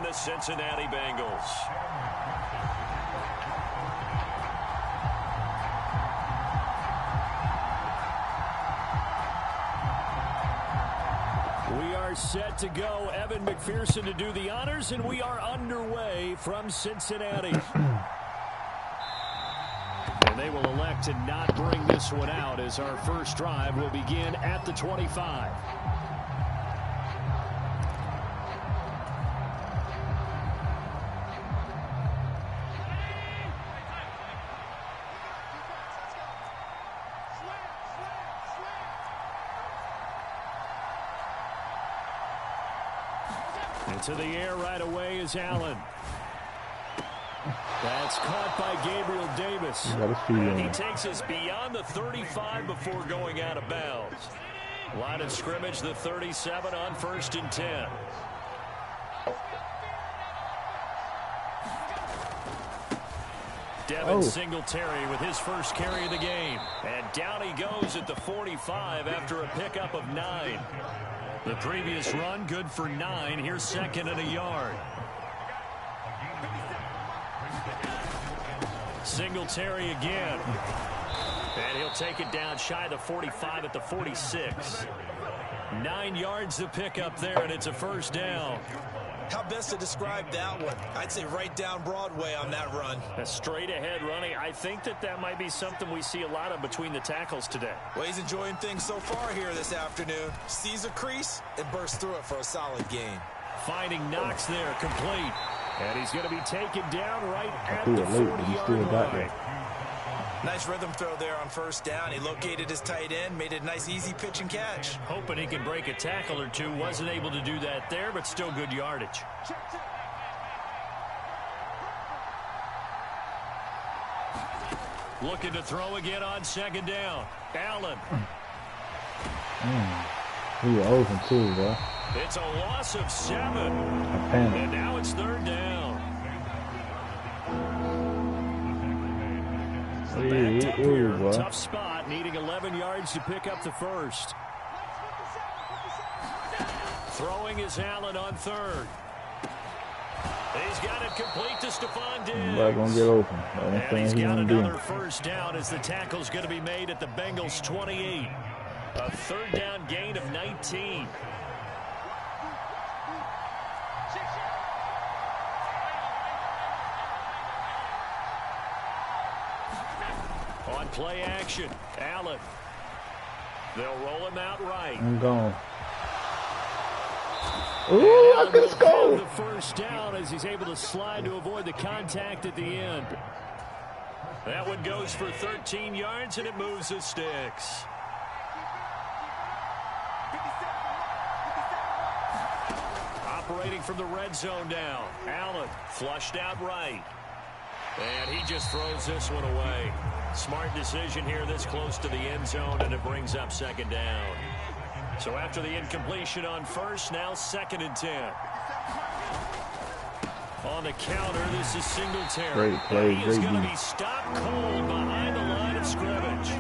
the Cincinnati Bengals. We are set to go. Evan McPherson to do the honors, and we are underway from Cincinnati. And they will elect to not bring this one out as our first drive will begin at the 25. Into the air right away is Allen. That's caught by Gabriel Davis. And he takes us beyond the 35 before going out of bounds. Line of scrimmage, the 37 on 1st and 10. Devin Singletary with his first carry of the game. And down he goes at the 45 after a pickup of 9. The previous run, good for 9. Here's 2nd and a yard. Singletary again. And he'll take it down shy of the 45 at the 46. 9 yards to pick up there, and it's a first down. How best to describe that one? I'd say right down Broadway on that run. A straight ahead running. I think that might be something we see a lot of between the tackles today. Well, he's enjoying things so far here this afternoon. Sees a crease and bursts through it for a solid gain. Finding Knox there, complete. And he's going to be taken down right at the 40-yard line. Nice rhythm throw there on 1st down. He located his tight end, made it a nice, easy pitch and catch. Hoping he can break a tackle or two. Wasn't able to do that there, but still good yardage. Looking to throw again on 2nd down. Allen. We were open too, bro. It's a loss of 7. And now it's 3rd down. Tough spot, needing 11 yards to pick up the first. Throwing is Allen on 3rd. He's got it complete to Stephon Diggs. Gonna get open. And he's got another first down as the tackle's going to be made at the Bengals 28. A 3rd down gain of 19. On play action, Allen. They'll roll him out right. I'm gone. Ooh, I could score. The first down as he's able to slide to avoid the contact at the end. That one goes for 13 yards, and it moves the sticks. Operating from the red zone now. Allen flushed out right. And he just throws this one away. Smart decision here this close to the end zone, and it brings up 2nd down. So after the incompletion on 1st, now 2nd and 10. On the counter, this is Singletary. Great play, he is going to be stopped cold behind the line of scrimmage.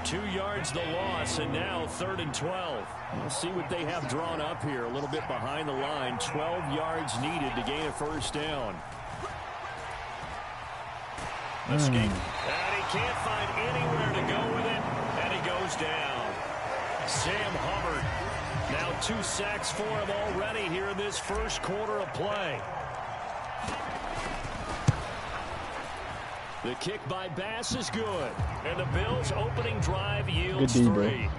2 yards the loss, and now 3rd and 12. We'll see what they have drawn up here. A little bit behind the line. 12 yards needed to gain a first down. Escape. And he can't find anywhere to go with it, and he goes down. Sam Hubbard. Now 2 sacks for him already here in this first quarter of play. The kick by Bass is good. And the Bills' opening drive yields 3.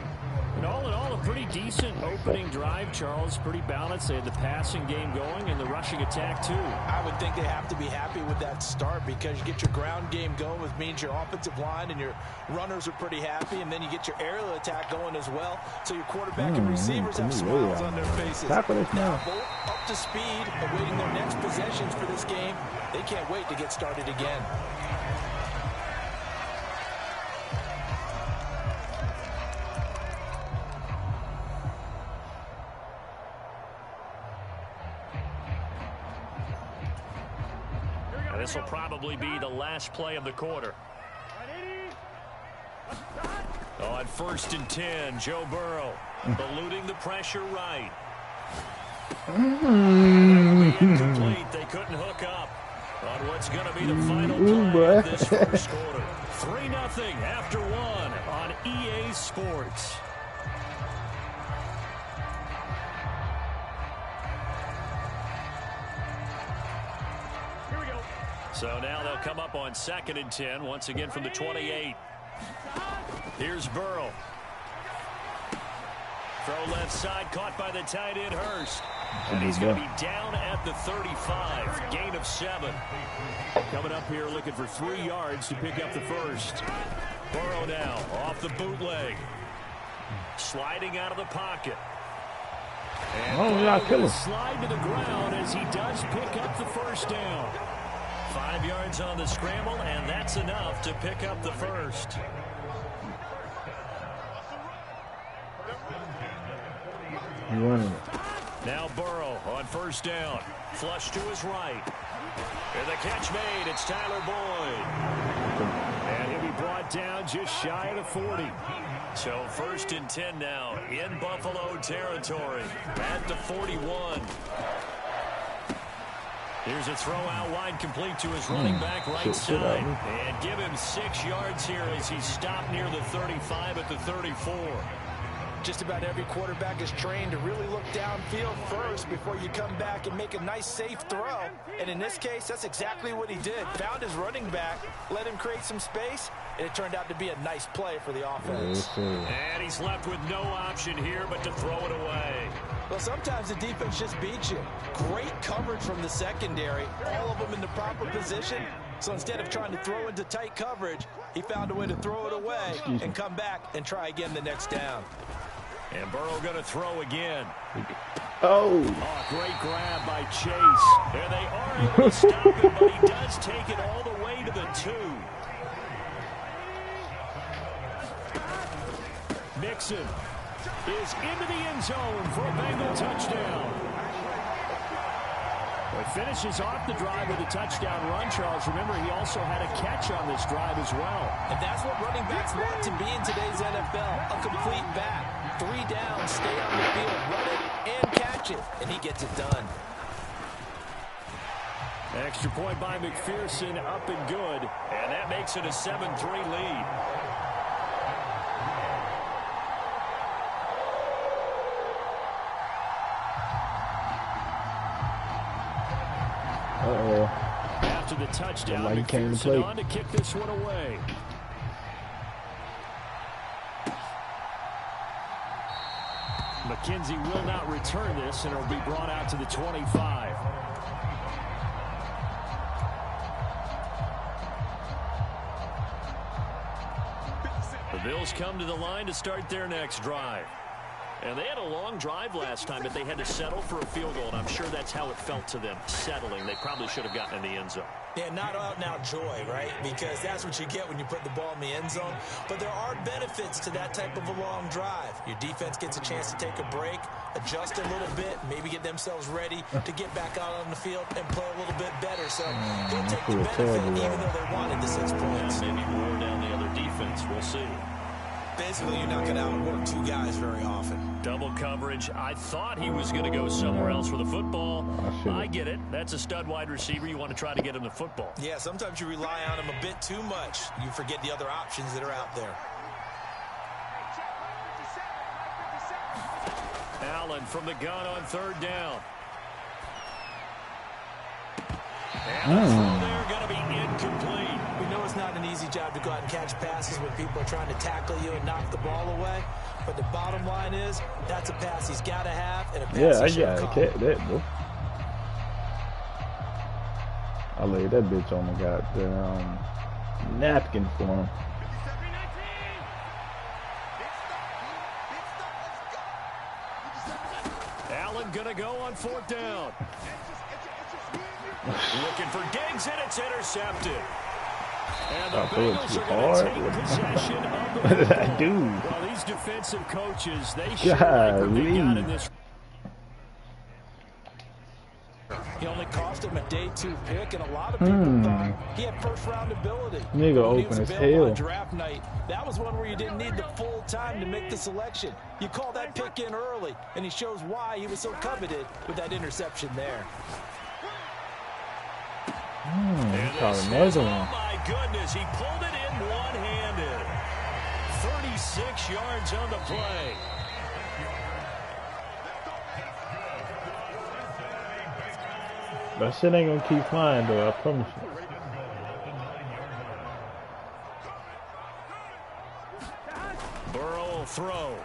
And all in all, a pretty decent opening drive, Charles. Pretty balanced. They had the passing game going and the rushing attack, too. I would think they have to be happy with that start because you get your ground game going, which means your offensive line and your runners are pretty happy, and then you get your aerial attack going as well. So your quarterback and receivers have smiles on their faces. Now, both up to speed, awaiting their next possessions for this game. They can't wait to get started again. This will probably be the last play of the quarter. On 1st and 10, Joe Burrow eluding the pressure right. incomplete. They couldn't hook up on what's going to be the final play of this first quarter. 3-0 after one on EA Sports. Here we go. So now they'll come up on 2nd and 10, once again from the 28. Here's Burrow. Throw left side, caught by the tight end, Hurst. And he's going to be down at the 35. Gain of 7. Coming up here looking for 3 yards to pick up the first. Burrow now off the bootleg. Sliding out of the pocket. And slide to the ground as he does pick up the first down. 5 yards on the scramble, and that's enough to pick up the first. Running it. Now Burrow on first down. Flush to his right. And the catch made. It's Tyler Boyd. And he'll be brought down just shy of the 40. So 1st and 10 now in Buffalo territory at the 41. Here's a throw out wide, complete to his running back right side. And give him 6 yards here as he's stopped near the 35 at the 34. Just about every quarterback is trained to really look downfield first before you come back and make a nice, safe throw. And in this case, that's exactly what he did. Found his running back, let him create some space, and it turned out to be a nice play for the offense. And he's left with no option here but to throw it away. Well, sometimes the defense just beats you. Great coverage from the secondary, all of them in the proper position. So instead of trying to throw into tight coverage, he found a way to throw it away and come back and try again the next down. And Burrow going to throw again. Oh, great grab by Chase. There they are able to stop him, but he does take it all the way to the 2. Mixon is into the end zone for a Bengal touchdown. Well, he finishes off the drive with a touchdown run, Charles. Remember, he also had a catch on this drive as well. And that's what running backs want to be in today's NFL, a complete back. 3 down, stay on the field, run it, and catch it. And he gets it done. Extra point by McPherson, up and good. And that makes it a 7-3 lead. After the touchdown, like McPherson on to kick this one away. McKenzie will not return this, and it'll be brought out to the 25. The Bills come to the line to start their next drive. And they had a long drive last time, but they had to settle for a field goal, and I'm sure that's how it felt to them, settling. They probably should have gotten in the end zone. Yeah, not out-and-out joy, right? Because that's what you get when you put the ball in the end zone. But there are benefits to that type of a long drive. Your defense gets a chance to take a break, adjust a little bit, maybe get themselves ready to get back out on the field and play a little bit better. So he'll take the benefit even though they wanted the 6 points. Maybe wear down the other defense. We'll see. Basically, you're not going to outwork 2 guys very often. Double coverage. I thought he was going to go somewhere else for the football. I get it. That's a stud wide receiver. You want to try to get him the football. Yeah, sometimes you rely on him a bit too much. You forget the other options that are out there. Allen from the gun on 3rd down. And the throw there going to be incomplete. We know it's not an easy job to go out and catch passes when people are trying to tackle you and knock the ball away. But the bottom line is, that's a pass he's got to have, and a pass he should have caught. Yeah, I got that, bro. I laid that bitch on the goddamn napkin for him. Allen going to go on 4th down. Looking for Diggs, and it's intercepted. And the Bengals are going to take possession of the What did I do? Well, these defensive coaches, they should like what they got in this. He only cost him a day 2 pick, and a lot of people thought he had first-round ability. Nigga open as hell. On draft night, that was one where you didn't need the full time to make the selection. You call that pick in early, and he shows why he was so coveted with that interception there. Oh, my goodness. He pulled it in one-handed. 36 yards on the play. That shit ain't gonna keep flying though, I promise you. Burrow will throw.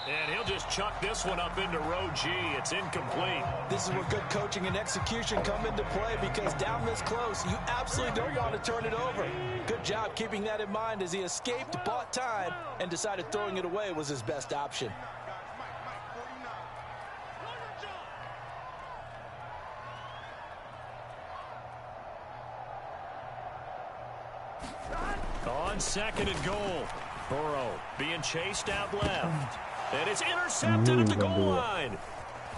And he'll just chuck this one up into row G. It's incomplete. This is where good coaching and execution come into play, because down this close, you absolutely don't want to turn it over. Good job keeping that in mind as he escaped, bought time, and decided throwing it away was his best option. On second and goal. Burrow being chased out left. And it's intercepted at the goal line.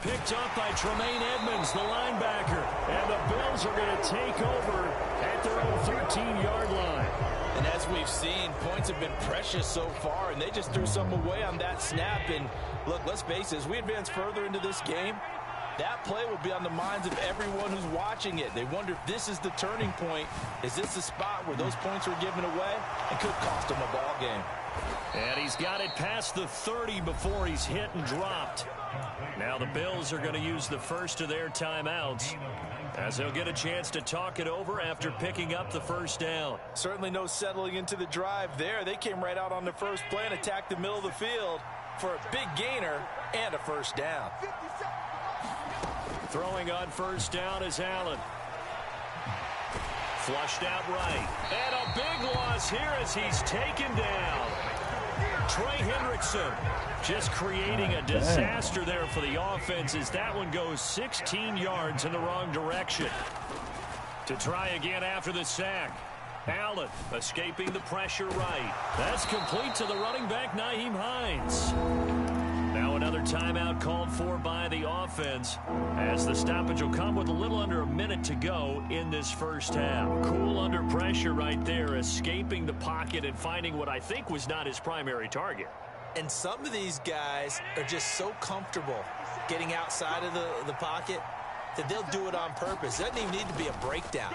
Picked up by Tremaine Edmonds, the linebacker. And the Bills are going to take over at their own 13-yard line. And as we've seen, points have been precious so far, and they just threw some away on that snap. And look, let's face it, as we advance further into this game, that play will be on the minds of everyone who's watching it. They wonder if this is the turning point. Is this the spot where those points are given away? It could cost them a ball game. And he's got it past the 30 before he's hit and dropped. Now the Bills are going to use the first of their timeouts, as they'll get a chance to talk it over after picking up the first down. Certainly no settling into the drive there. They came right out on the first play and attacked the middle of the field for a big gainer and a first down. Throwing on first down is Allen. Flushed out right. And a big loss here as he's taken down. Trey Hendrickson just creating a disaster there for the offense as that one goes 16 yards in the wrong direction. To try again after the sack. Allen escaping the pressure right. That's complete to the running back, Nyheim Hines. Now another timeout called for by the offense, as the stoppage will come with a little under a minute to go in this first half. Cool under pressure right there, escaping the pocket and finding what I think was not his primary target. And some of these guys are just so comfortable getting outside of the pocket that they'll do it on purpose. It doesn't even need to be a breakdown.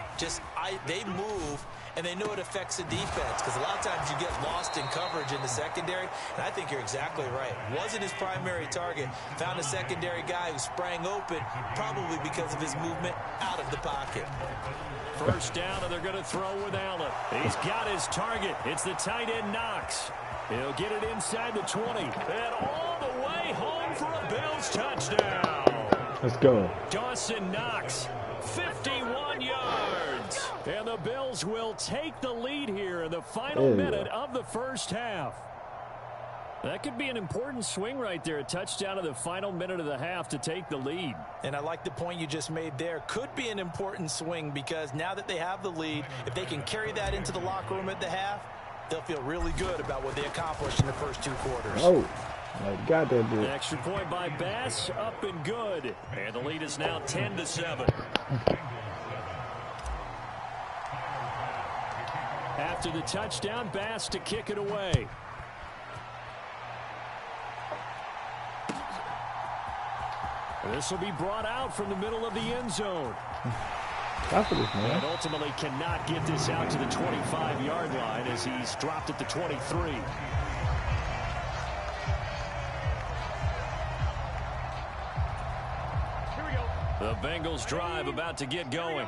They move, and they know it affects the defense, because a lot of times you get lost in coverage in the secondary, and I think you're exactly right. Wasn't his primary target. Found a secondary guy who sprang open, probably because of his movement out of the pocket. First down, and they're going to throw with Allen. He's got his target. It's the tight end Knox. He'll get it inside the 20, and all the way home for a Bills touchdown. Let's go. Dawson Knox, 51 yards. And the Bills will take the lead here in the final minute of the first half. That could be an important swing right there. A touchdown in the final minute of the half to take the lead. And I like the point you just made there. Could be an important swing, because now that they have the lead, if they can carry that into the locker room at the half, they'll feel really good about what they accomplished in the first two quarters. Oh. I got that dude. Extra point by Bass, up and good. And the lead is now 10-7. After the touchdown, Bass to kick it away. This will be brought out from the middle of the end zone. And ultimately cannot get this out to the 25-yard line as he's dropped at the 23. The Bengals drive about to get going.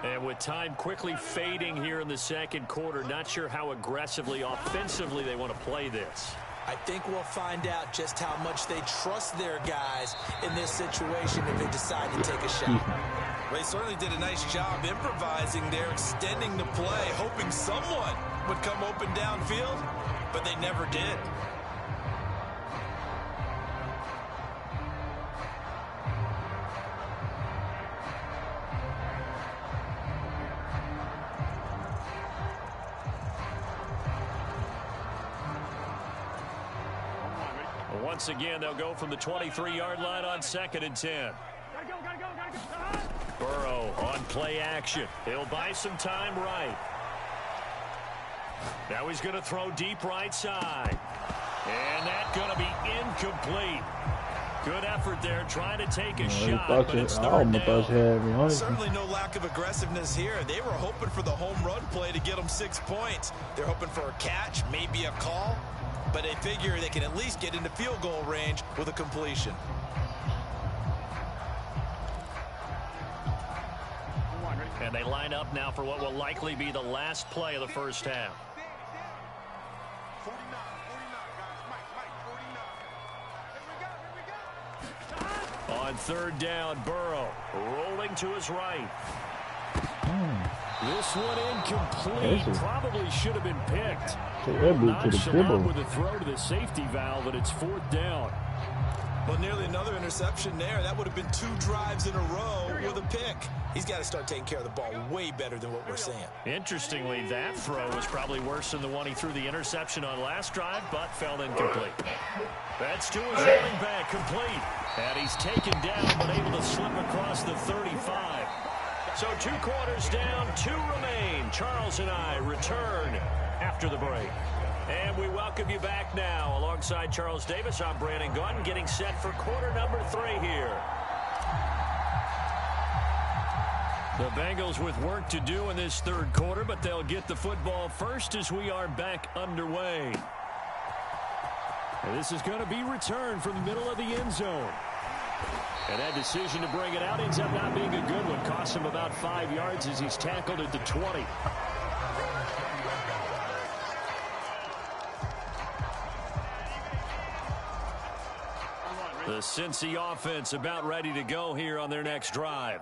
And with time quickly fading here in the second quarter, not sure how aggressively, offensively they want to play this. I think we'll find out just how much they trust their guys in this situation if they decide to take a shot. They certainly did a nice job improvising there, extending the play, hoping someone would come open downfield, but they never did. Once again, they'll go from the 23-yard line on second and 10. Burrow on play action. He'll buy some time right. Now he's going to throw deep right side. And that's going to be incomplete. Good effort there, trying to take a Yeah, shot, but it's third down. Certainly no lack of aggressiveness here. They were hoping for the home run play to get them 6 points. They're hoping for a catch, maybe a call, but they figure they can at least get into field goal range with a completion. And they line up now for what will likely be the last play of the first half. On third down, Burrow rolling to his right. This one incomplete. Probably should have been picked. Nonchalant with a throw to the safety valve, and it's fourth down. Well, nearly another interception there. That would have been 2 drives in a row with a pick. He's got to start taking care of the ball way better than what we're seeing. Interestingly, that throw was probably worse than the one he threw the interception on last drive, but fell incomplete. That's to his running back, complete. And he's taken down, but able to slip across the 35. So 2 quarters down, 2 remain. Charles and I return after the break. And we welcome you back now. Alongside Charles Davis, I'm Brandon Gunn, getting set for quarter number 3 here. The Bengals with work to do in this third quarter, but they'll get the football first as we are back underway. And this is going to be returned from the middle of the end zone. And that decision to bring it out ends up not being a good one. Costs him about 5 yards as he's tackled at the 20. The Cincy offense about ready to go here on their next drive.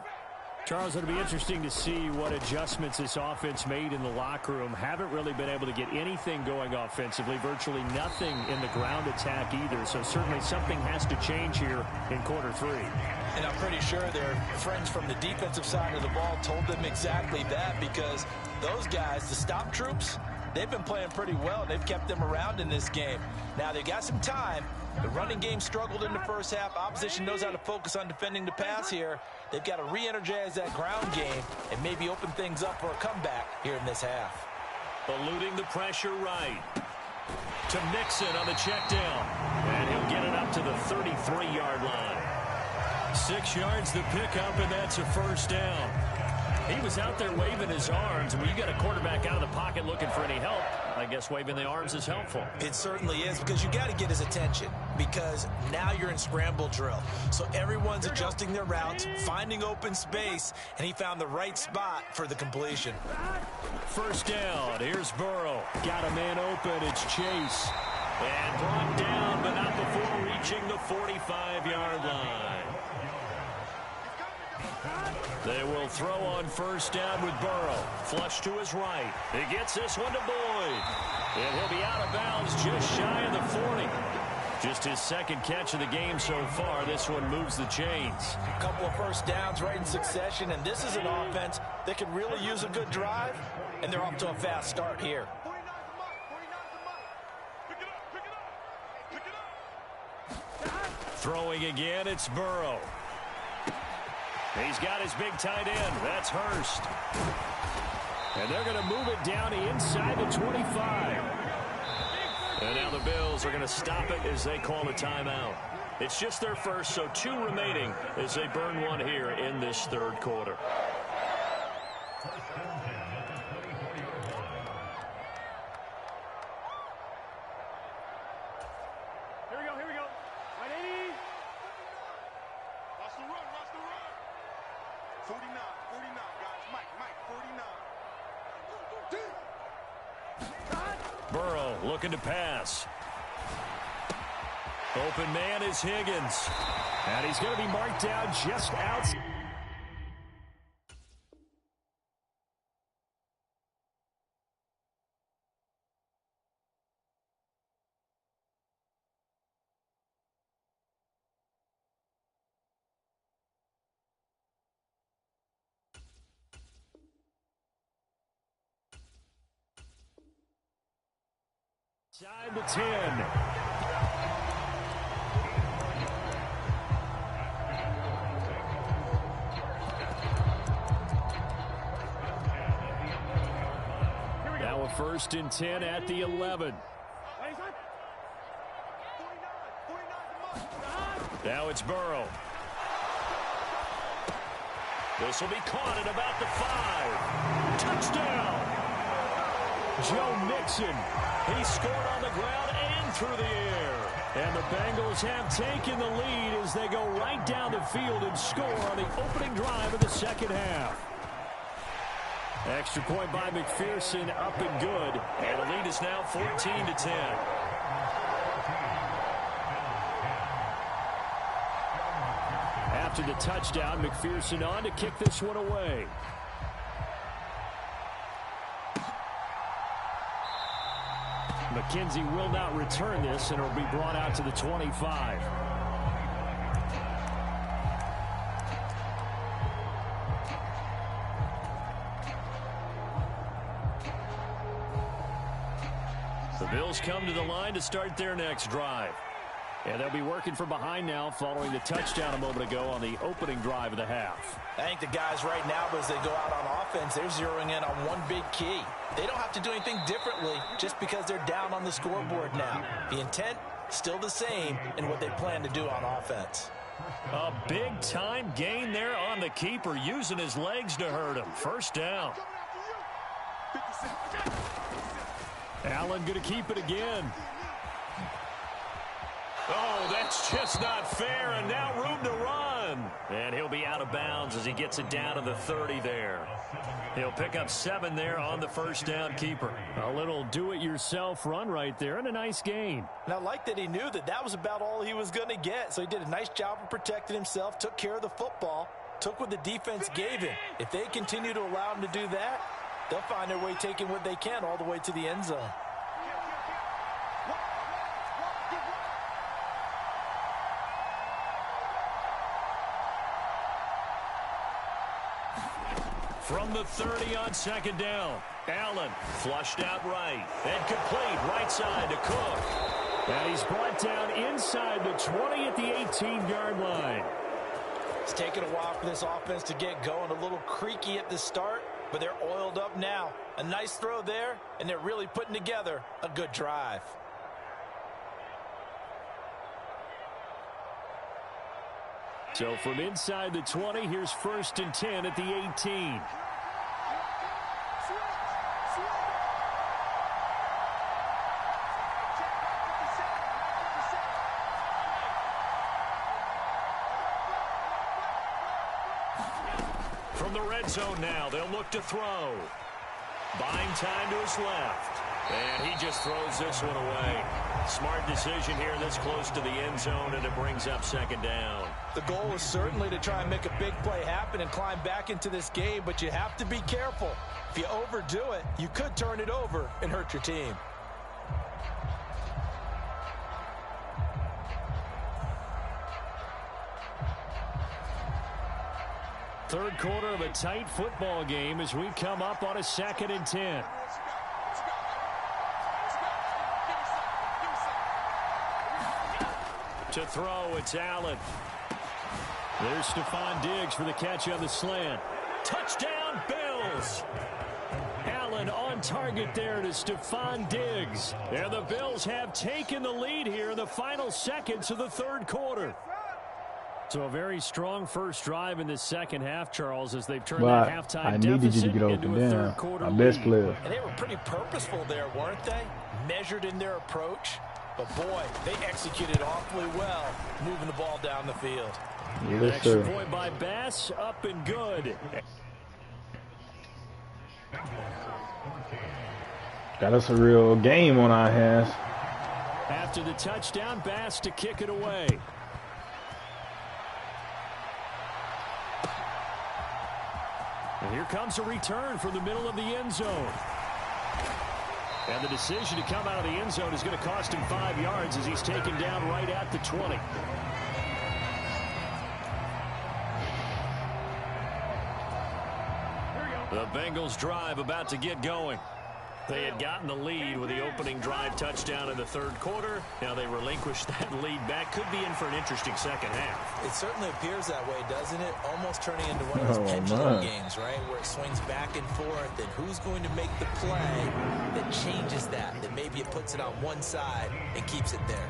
Charles, it'll be interesting to see what adjustments this offense made in the locker room. Haven't really been able to get anything going offensively, virtually nothing in the ground attack either. So certainly something has to change here in quarter 3. And I'm pretty sure their friends from the defensive side of the ball told them exactly that, because those guys, the stop troops, they've been playing pretty well. They've kept them around in this game. Now they've got some time. The running game struggled in the first half. Opposition knows how to focus on defending the pass here. They've got to re-energize that ground game and maybe open things up for a comeback here in this half. Eluding the pressure right. To Mixon on the check down. And he'll get it up to the 33-yard line. 6 yards the pickup, and that's a first down. He was out there waving his arms. When you got a quarterback out of the pocket looking for any help, I guess waving the arms is helpful. It certainly is, because you got to get his attention, because now you're in scramble drill. So everyone's adjusting their routes, finding open space, and he found the right spot for the completion. First down. Here's Burrow. Got a man open. It's Chase. And brought down, but not before reaching the 45-yard line. They will throw on first down with Burrow. Flush to his right. He gets this one to Boyd. And he'll be out of bounds just shy of the 40. Just his second catch of the game so far. This one moves the chains. A couple of first downs right in succession, and this is an offense that can really use a good drive, and they're off to a fast start here. Throwing again, it's Burrow. He's got his big tight end. That's Hurst. And they're going to move it down inside the 25. And now the Bills are going to stop it as they call a timeout. It's just their first, so 2 remaining as they burn one here in this third quarter. Here we go. 180. Watch the run. 49, guys. Mike, 49. Burrow looking to pass. Open man is Higgins. And he's going to be marked down just outside. Inside the 10. Now a 1st and 10 at the 11. Now it's Burrow. This will be caught at about the 5. Touchdown! Joe Mixon. He scored on the ground and through the air. And the Bengals have taken the lead as they go right down the field and score on the opening drive of the second half. Extra point by McPherson, up and good. And the lead is now 14-10. After the touchdown, McPherson on to kick this one away. McKenzie will not return this, and it will be brought out to the 25. The Bills come to the line to start their next drive. And they'll be working from behind now following the touchdown a moment ago on the opening drive of the half. I think the guys right now, as they go out on offense, they're zeroing in on one big key. They don't have to do anything differently just because they're down on the scoreboard now. The intent, still the same in what they plan to do on offense. A big-time gain there on the keeper, using his legs to hurt him. First down. Allen going to keep it again. Oh, that's just not fair, and now room to run. And he'll be out of bounds as he gets it down to the 30 there. He'll pick up 7 there on the first down keeper. A little do-it-yourself run right there, and a nice gain. And I like that he knew that that was about all he was going to get, so he did a nice job of protecting himself, took care of the football, took what the defense gave him. If they continue to allow him to do that, they'll find their way taking what they can all the way to the end zone. From the 30 on second down, Allen flushed out right and complete right side to Cook. And he's brought down inside the 20 at the 18-yard line. It's taken a while for this offense to get going. A little creaky at the start, but they're oiled up now. A nice throw there, and they're really putting together a good drive. So from inside the 20, here's 1st and 10 at the 18. From the red zone now, they'll look to throw. Buying time to his left. And he just throws this one away. Smart decision here this close to the end zone, and it brings up second down. The goal is certainly to try and make a big play happen and climb back into this game, but you have to be careful. If you overdo it, you could turn it over and hurt your team. Third quarter of a tight football game as we come up on a 2nd and 10. To throw, it's Allen. There's Stephon Diggs for the catch on the slant. Touchdown, Bills! Allen on target there to Stephon Diggs. And the Bills have taken the lead here in the final seconds of the third quarter. So a very strong first drive in the second half, Charles, as they've turned that halftime deficit into a third quarter lead. Best player. And they were pretty purposeful there, weren't they? Measured in their approach. But, boy, they executed awfully well, moving the ball down the field. Yes, extra point by Bass, up and good. Got us a real game on our hands. After the touchdown, Bass to kick it away. And here comes a return from the middle of the end zone. And the decision to come out of the end zone is going to cost him 5 yards as he's taken down right at the 20. The Bengals drive about to get going. They had gotten the lead with the opening drive touchdown in the third quarter. Now they relinquished that lead back. Could be in for an interesting second half. It certainly appears that way, doesn't it? Almost turning into one of those pendulum games, right? Where it swings back and forth. And who's going to make the play that changes that? That maybe it puts it on one side and keeps it there.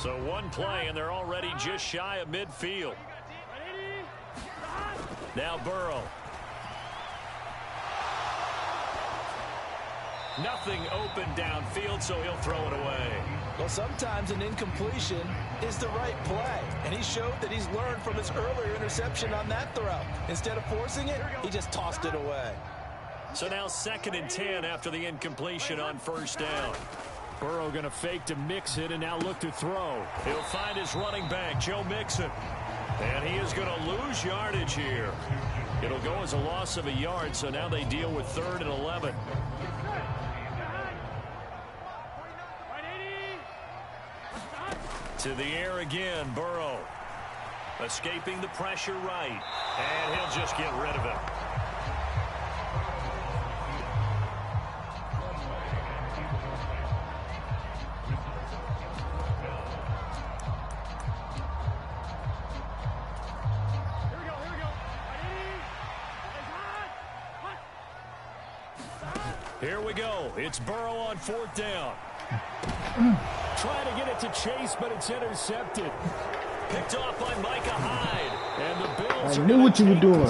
So one play, and they're already just shy of midfield. Now Burrow. Nothing open downfield, so he'll throw it away. Well, sometimes an incompletion is the right play, and he showed that he's learned from his earlier interception on that throw. Instead of forcing it, he just tossed it away. So now 2nd and 10 after the incompletion on 1st down. Burrow going to fake to Mixon and now look to throw. He'll find his running back, Joe Mixon. And he is going to lose yardage here. It'll go as a loss of a yard, so now they deal with 3rd and 11. To the air again, Burrow. Escaping the pressure right. And he'll just get rid of it. Here we go. It's Burrow on 4th down. Trying to get it to Chase, but it's intercepted. Picked off by Micah Hyde. And the Bills I knew what you were doing.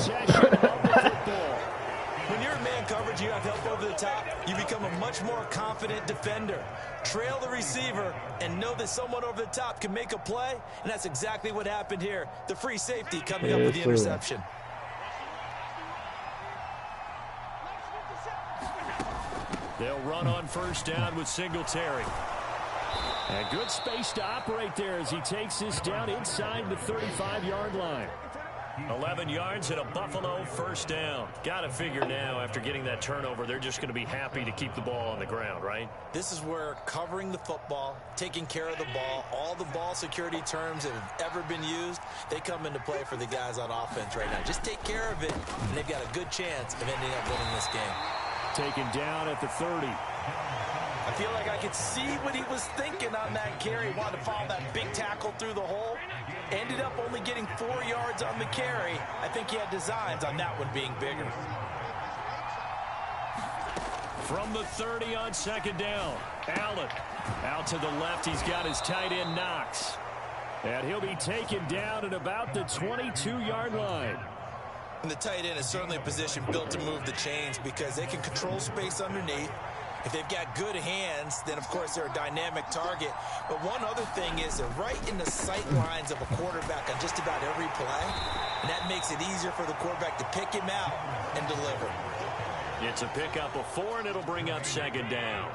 When you're in man coverage, you have help over the top. You become a much more confident defender. Trail the receiver and know that someone over the top can make a play, and that's exactly what happened here. The free safety coming up with the interception. They'll run on 1st down with Singletary. And good space to operate there as he takes this down inside the 35-yard line. 11 yards and a Buffalo 1st down. Got to figure now, after getting that turnover, they're just going to be happy to keep the ball on the ground, right? This is where covering the football, taking care of the ball, all the ball security terms that have ever been used, they come into play for the guys on offense right now. Just take care of it, and they've got a good chance of ending up winning this game. Taken down at the 30. I feel like I could see what he was thinking on that carry. He wanted to follow that big tackle through the hole. Ended up only getting 4 yards on the carry. I think he had designs on that one being bigger. From the 30 on 2nd down, Allen. Out to the left, he's got his tight end, Knox. And he'll be taken down at about the 22-yard line. And the tight end is certainly a position built to move the chains because they can control space underneath. If they've got good hands, then, of course, they're a dynamic target. But one other thing is they're right in the sight lines of a quarterback on just about every play. And that makes it easier for the quarterback to pick him out and deliver. It's a pickup of 4, and it'll bring up 2nd down.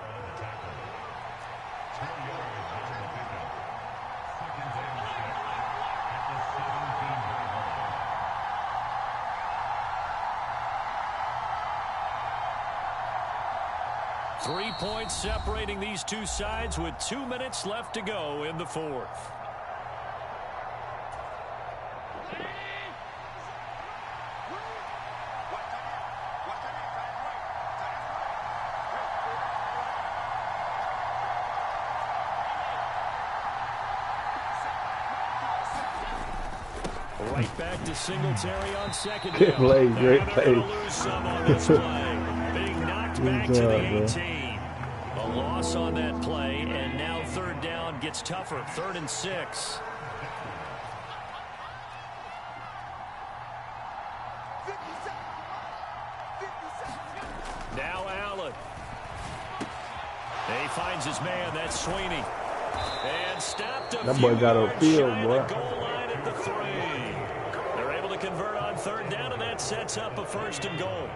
Three points separating these two sides with 2 minutes left to go in the 4th. Right back to Singletary on 2nd down. Good play, great And play. they're gonna lose some on this play. Being knocked back to the 18. A loss on that play, and now 3rd down gets tougher. 3rd and 6. Now Allen. He finds his man. That's Sweeney. And stopped a That few boy got yards a field, shy of boy. the goal line at the 3. They're able to convert on 3rd down, and that sets up a 1st and goal.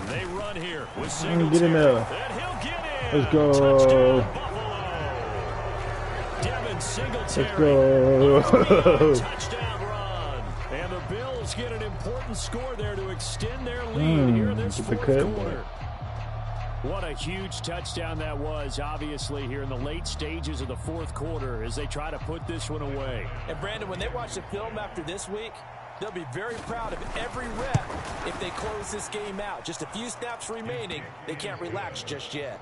They run here with Singletary. Get in there. And he'll get in. Let's go. Touchdown, Buffalo. Devin Singletary. Let's go. Touchdown run. And the Bills get an important score there to extend their lead here in this get the 4th cut, quarter. What a huge touchdown that was, obviously, here in the late stages of the 4th quarter as they try to put this one away. And, Brandon, when they watch the film after this week, they'll be very proud of every rep if they close this game out. Just a few snaps remaining. They can't relax just yet.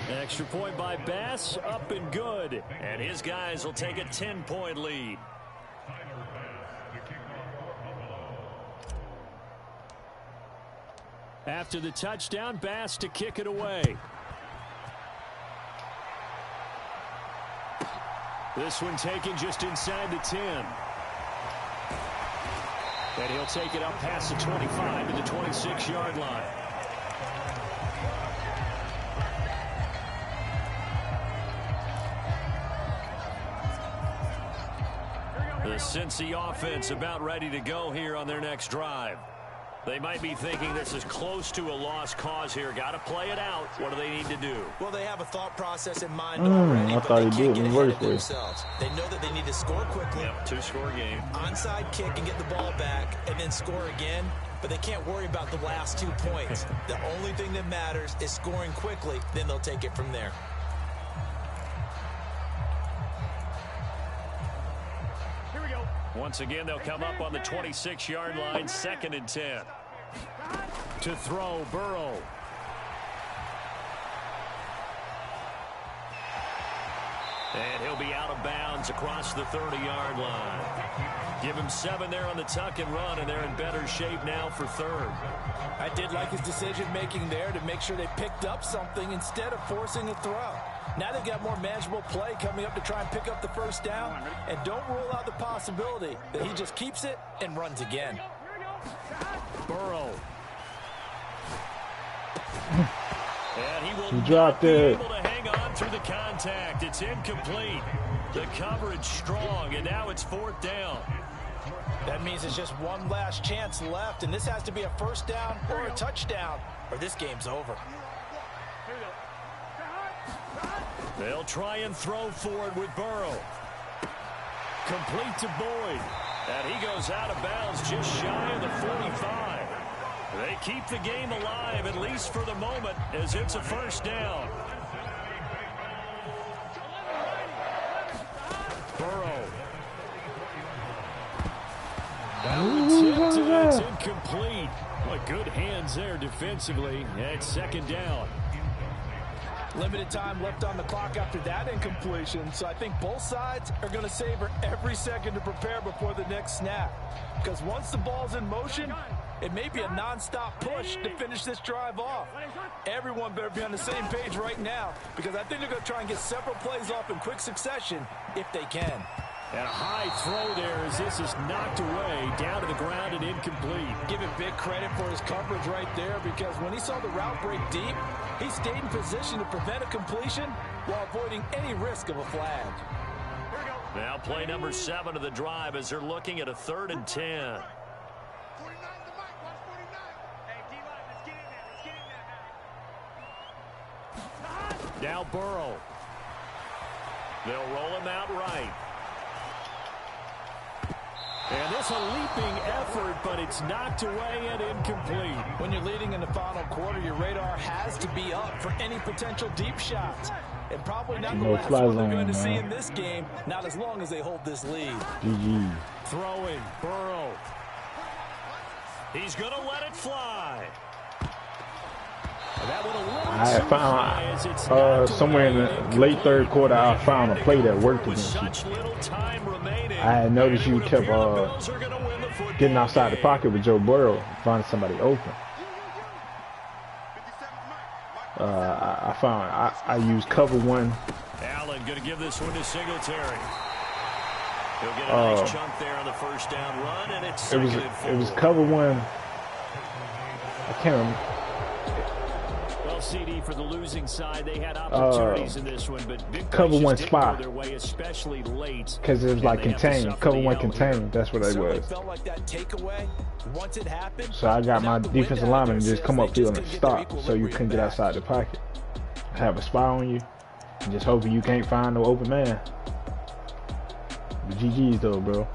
An extra point by Bass, up and good. And his guys will take a 10-point lead. After the touchdown, Bass to kick it away. This one taken just inside the 10. And he'll take it up past the 25 to the 26-yard line. The Cincy offense about ready to go here on their next drive. They might be thinking this is close to a lost cause here. Got to play it out. What do they need to do? Well, they have a thought process in mind already, but they can't get ahead of themselves. They know that they need to score quickly. Yep, two-score game. Onside kick and get the ball back and then score again, but they can't worry about the last 2 points. The only thing that matters is scoring quickly, then they'll take it from there. Once again, they'll come up on the 26-yard line, 2nd and 10. To throw, Burrow. And he'll be out of bounds across the 30-yard line. Give him 7 there on the tuck and run, and they're in better shape now for 3rd. I did like his decision-making there to make sure they picked up something instead of forcing a throw. Now they've got more manageable play coming up to try and pick up the first down, and don't rule out the possibility that he just keeps it and runs again. Burrow. And he will dropped not be it. able to hang on through the contact. It's incomplete. The coverage strong, and now it's 4th down. That means it's just one last chance left, and this has to be a first down or a touchdown, or this game's over. They'll try and throw forward with Burrow. Complete to Boyd. And he goes out of bounds just shy of the 45. They keep the game alive, at least for the moment, as it's a first down. Burrow. It's incomplete. What good hands there defensively. It's 2nd down. Limited time left on the clock after that incompletion, so I think both sides are going to savor every second to prepare before the next snap. Because once the ball's in motion, it may be a non-stop push to finish this drive off. Everyone better be on the same page right now, because I think they're going to try and get several plays off in quick succession if they can. And a high throw there as this is knocked away, down to the ground and incomplete. Give him big credit for his coverage right there, because when he saw the route break deep, he stayed in position to prevent a completion while avoiding any risk of a flag. Now play number 7 of the drive as they're looking at a 3rd and 10. Now Burrow. They'll roll him out right. And this a leaping effort, but it's knocked away and incomplete. When you're leading in the final quarter, your radar has to be up for any potential deep shots. And probably not the last one they're going to see in this game, not as long as they hold this lead. GG. Throwing, Burrow. He's going to let it fly. That one a little I too high as it's found knocked somewhere in away the and late incomplete. 3rd quarter, I found a play that worked With against you. such little time remaining, I had noticed you it would kept appear the Bills are gonna win the football getting outside the game. pocket with Joe Burrow, finding somebody open. I found I used cover 1. Allen going to give this one to Singletary. He'll get a nice chunk there on the first down run, and it's second and 4. It was cover 1. I can't remember. Well, CD, for the losing side, they had opportunities in this one, but big cover plays 1 just didn't spot. go their way, especially late. Because it was like contained. Cover 1 contained. That's what it Certainly was. felt like that takeaway once it happened. So I got my and now the wind defensive out lineman there to just says come they upfield and couldn't get their stop, so you equilibrium couldn't get back. outside the pocket. Have a spy on you, and just hoping you can't find no open man. But GG's though, bro.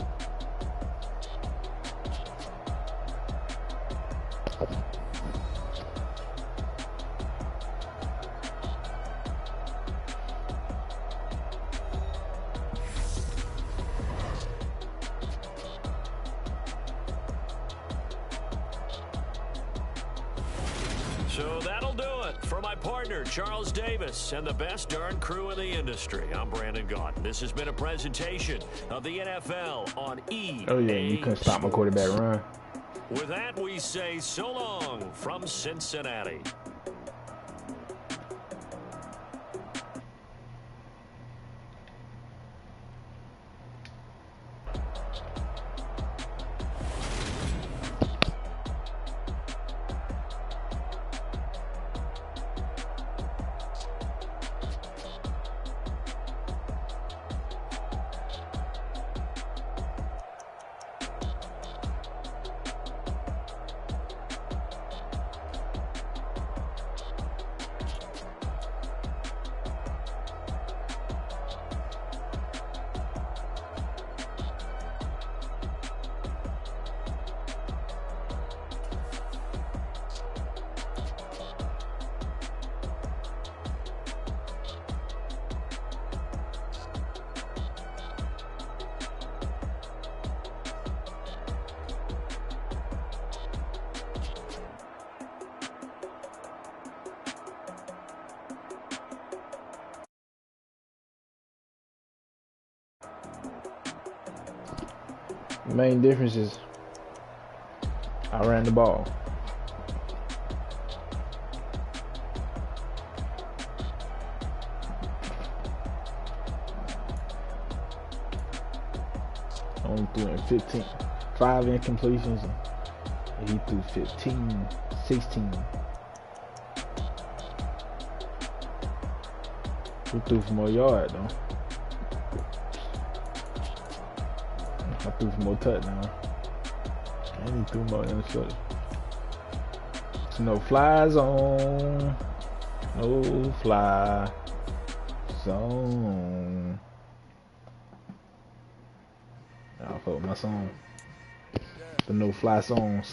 So that'll do it for my partner, Charles Davis, and the best darn crew in the industry. I'm Brandon Gaudin. This has been a presentation of the NFL on EA Oh yeah, you couldn't stop my quarterback run. With that, we say so long from Cincinnati. The main difference is I ran the ball. Only threw in 15, 5 incompletions, and he threw 15, 16. He threw for more yard though. I threw for more touchdowns. And he threw more interceptions. It's no fly zone. No fly zone. I'll fuck with my song. The no fly song.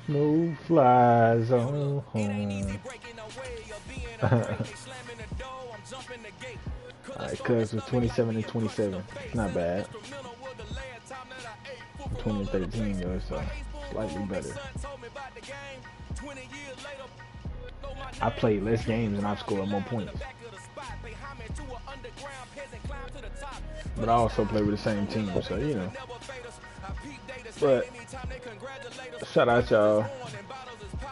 No fly zone. Alright, cuz was 27 and 27. Not bad. 20 and 13 though, so slightly better. I played less games and I've scored more points. But I also play with the same team, so you know. But shout out y'all.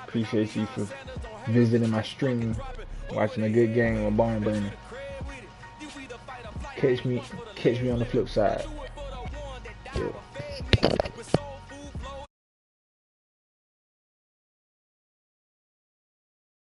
Appreciate you for visiting my stream, watching a good game of barn burning. Catch me on the flip side. Yeah.